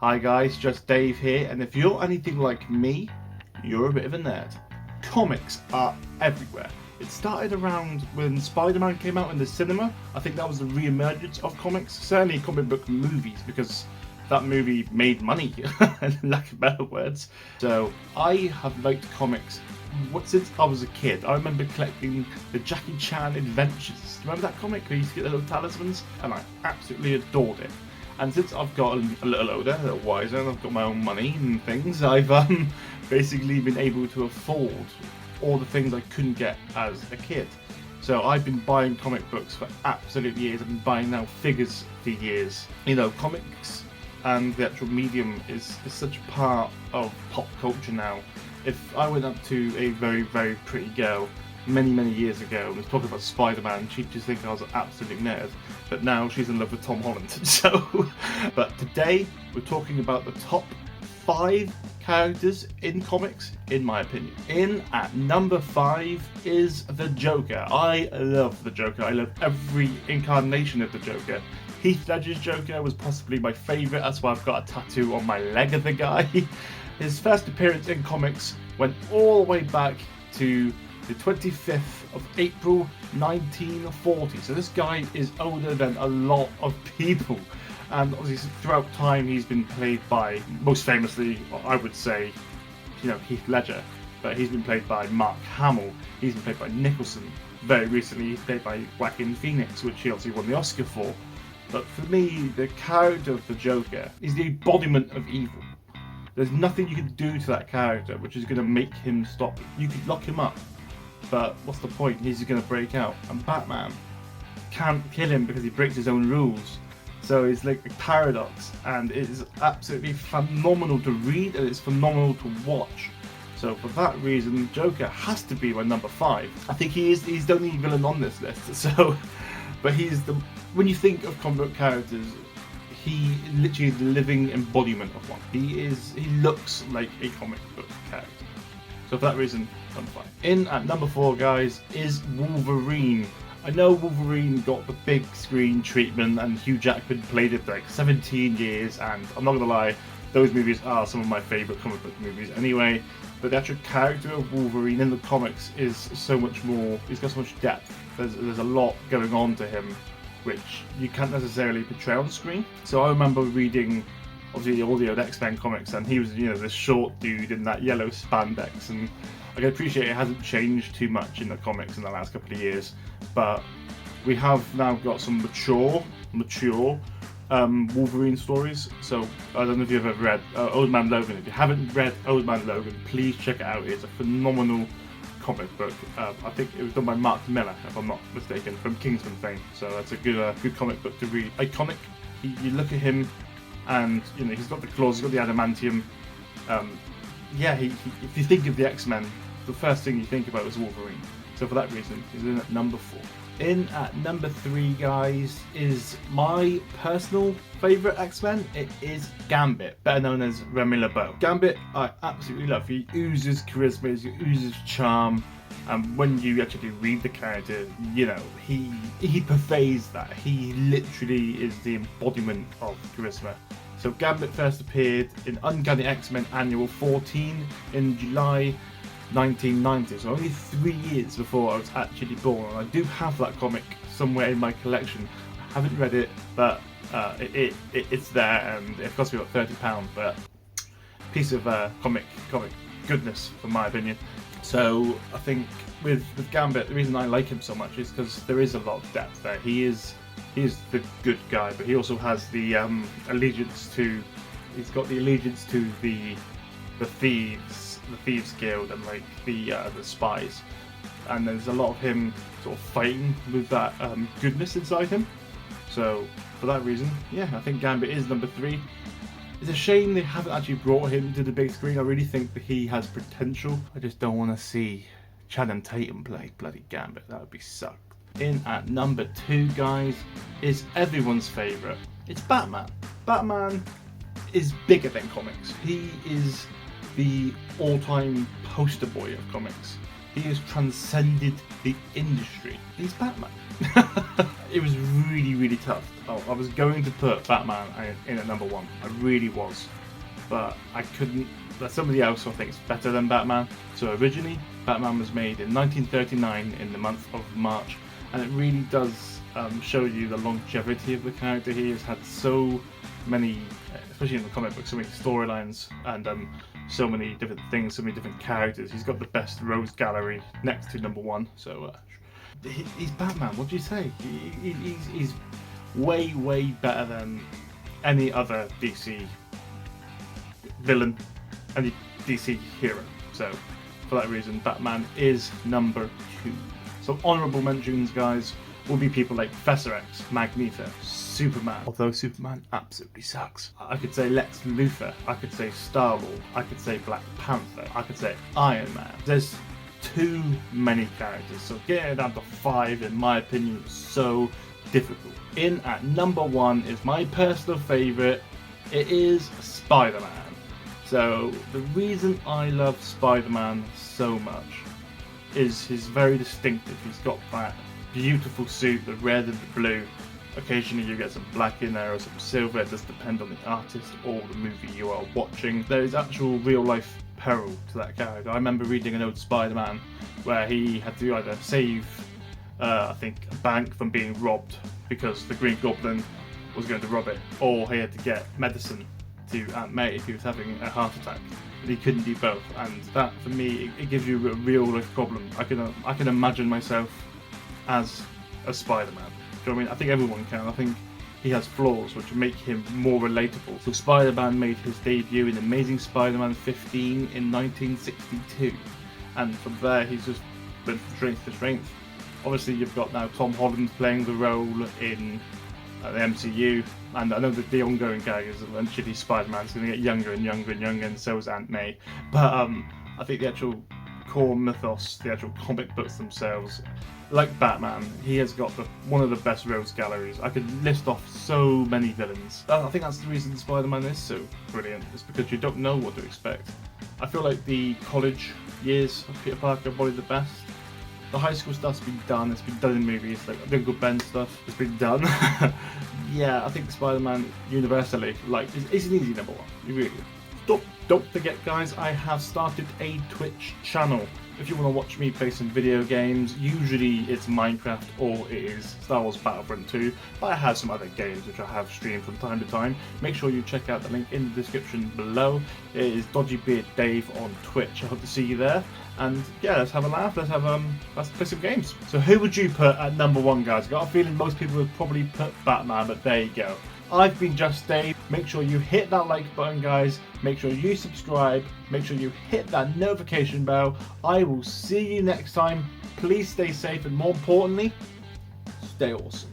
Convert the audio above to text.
Hi guys, just Dave here, and if you're anything like me, you're a bit of a nerd. Comics are everywhere. It started around when Spider-Man came out in the cinema. I think that was the re-emergence of comics, certainly comic book movies, because that movie made money, in lack of better words. So I have liked comics since I was a kid. I remember collecting the Jackie Chan Adventures. Remember that comic where you used to get the little talismans? And I absolutely adored it. And since I've got a little older, a little wiser, and I've got my own money and things, I've basically been able to afford all the things I couldn't get as a kid. So I've been buying comic books for absolute years. I've been buying now figures for years. You know, comics and the actual medium is such a part of pop culture now. If I went up to a very, very pretty girl many years ago and was talking about Spider-Man, she'd just think I was an absolute nerd. But now she's in love with Tom Holland. But today we're talking about the top 5 characters in comics, in my opinion. In at number 5 is the Joker. I love the Joker. I love every incarnation of the Joker. Heath Ledger's Joker was possibly my favourite. That's why I've got a tattoo on my leg of the guy. His first appearance in comics went all the way back to the 25th of April 1940. So this guy is older than a lot of people. And obviously throughout time he's been played by, most famously, I would say, Heath Ledger. But he's been played by Mark Hamill. He's been played by Nicholson. Very recently he's played by Joaquin Phoenix, which he obviously won the Oscar for. But for me, the character of the Joker is the embodiment of evil. There's nothing you can do to that character which is going to make him stop. You could lock him up, but what's the point? He's going to break out. And Batman can't kill him because he breaks his own rules. So it's like a paradox, and it is absolutely phenomenal to read, and it's phenomenal to watch. So for that reason, Joker has to be my number 5. I think he's the only villain on this list. So, but when you think of comic book characters, he literally is the living embodiment of one. He looks like a comic book character. So for that reason, number 5. In at number 4, guys, is Wolverine. I know Wolverine got the big screen treatment, and Hugh Jackman played it for like 17 years, and I'm not gonna lie, those movies are some of my favourite comic book movies anyway. But the actual character of Wolverine in the comics is so much more. He's got so much depth. There's a lot going on to him, which you can't necessarily portray on screen. So I remember reading, obviously, all the old X-Men comics, and he was, this short dude in that yellow spandex, and I can appreciate it hasn't changed too much in the comics in the last couple of years, but we have now got some mature Wolverine stories. So I don't know if you've ever read Old Man Logan. If you haven't read Old Man Logan, please check it out. It's a phenomenal comic book. I think it was done by Mark Millar, if I'm not mistaken, from Kingsman fame. So that's a good comic book to read. Iconic. You look at him, and he's got the claws, he's got the adamantium. If you think of the X-Men, the first thing you think about is Wolverine. So for that reason, he's in at number 4. In at number 3, guys, is my personal favourite X-Men. It is Gambit, better known as Remy LeBeau. Gambit, I absolutely love. He oozes charisma, he oozes charm. And when you actually read the character, he pervades that. He literally is the embodiment of charisma. So Gambit first appeared in Uncanny X-Men Annual 14 in July 1990, so only 3 years before I was actually born. And I do have that comic somewhere in my collection. I haven't read it, but it's there, and it cost me about £30. But piece of comic goodness, from my opinion. So I think with Gambit, the reason I like him so much is because there is a lot of depth there. He is the good guy, but he also has the allegiance to. He's got the allegiance to the thieves guild, and like the spies. And there's a lot of him sort of fighting with that goodness inside him. So for that reason, I think Gambit is number 3. It's a shame they haven't actually brought him to the big screen. I really think that he has potential. I just don't want to see Channing Tatum play bloody Gambit. That would be sucked. In at number 2, guys, is everyone's favourite. It's Batman. Batman is bigger than comics. He is the all-time poster boy of comics. He has transcended the industry. He's Batman. It was really, really tough. I was going to put Batman in at number 1. I really was. But I couldn't. There's somebody else who I think is better than Batman. So originally, Batman was made in 1939 in the month of March. And it really does show you the longevity of the character. He has had so many, especially in the comic book, so many storylines and so many different things, so many different characters. He's got the best rogues gallery next to number 1. So he's Batman. What do you say? He's way, way better than any other DC villain, any DC hero. So for that reason, Batman is number 2. So honourable mentions, guys, will be people like Professor X, Magneto, Superman, although Superman absolutely sucks. I could say Lex Luthor, I could say Star-Lord, I could say Black Panther, I could say Iron Man. There's too many characters, so getting it down to 5, in my opinion, is so difficult. In at number 1 is my personal favourite. It is Spider-Man. So the reason I love Spider-Man so much is he's very distinctive. He's got that beautiful suit, the red and the blue. Occasionally you get some black in there or some silver. It does depend on the artist or the movie you are watching. There is actual real life peril to that character. I remember reading an old Spider-Man where he had to either save I think a bank from being robbed because the Green Goblin was going to rob it, or he had to get medicine to Aunt May if he was having a heart attack. But he couldn't do both, and that for me it gives you a real life problem. I can imagine myself as a Spider-Man. Do you know what I mean? I think everyone can. I think he has flaws which make him more relatable. So Spider-Man made his debut in Amazing Spider-Man 15 in 1962, and from there he's just been from strength to strength. Obviously you've got now Tom Holland playing the role in the MCU, and I know that the ongoing gag is eventually Spider-Man's going to get younger and younger and younger, and so is Aunt May. But I think the actual core mythos, the actual comic books themselves, like Batman, he has got one of the best rogues galleries. I could list off so many villains. I think that's the reason Spider-Man is so brilliant. It's because you don't know what to expect. I feel like the college years of Peter Parker are probably the best. The high school stuff's been done. It's been done in movies, like the Uncle Ben stuff has been done. Yeah, I think Spider-Man universally, like, is an easy number 1. You really do. Don't forget, guys, I have started a Twitch channel. If you want to watch me play some video games, usually it's Minecraft or it is Star Wars Battlefront 2, but I have some other games which I have streamed from time to time. Make sure you check out the link in the description below. It is Dodgy Beard Dave on Twitch. I hope to see you there. And yeah, let's have a laugh. Let's play some games. So who would you put at number 1, guys? I got a feeling most people would probably put Batman, but there you go. I've been Just Dave. Make sure you hit that like button, guys. Make sure you subscribe. Make sure you hit that notification bell. I will see you next time. Please stay safe, and more importantly, stay awesome.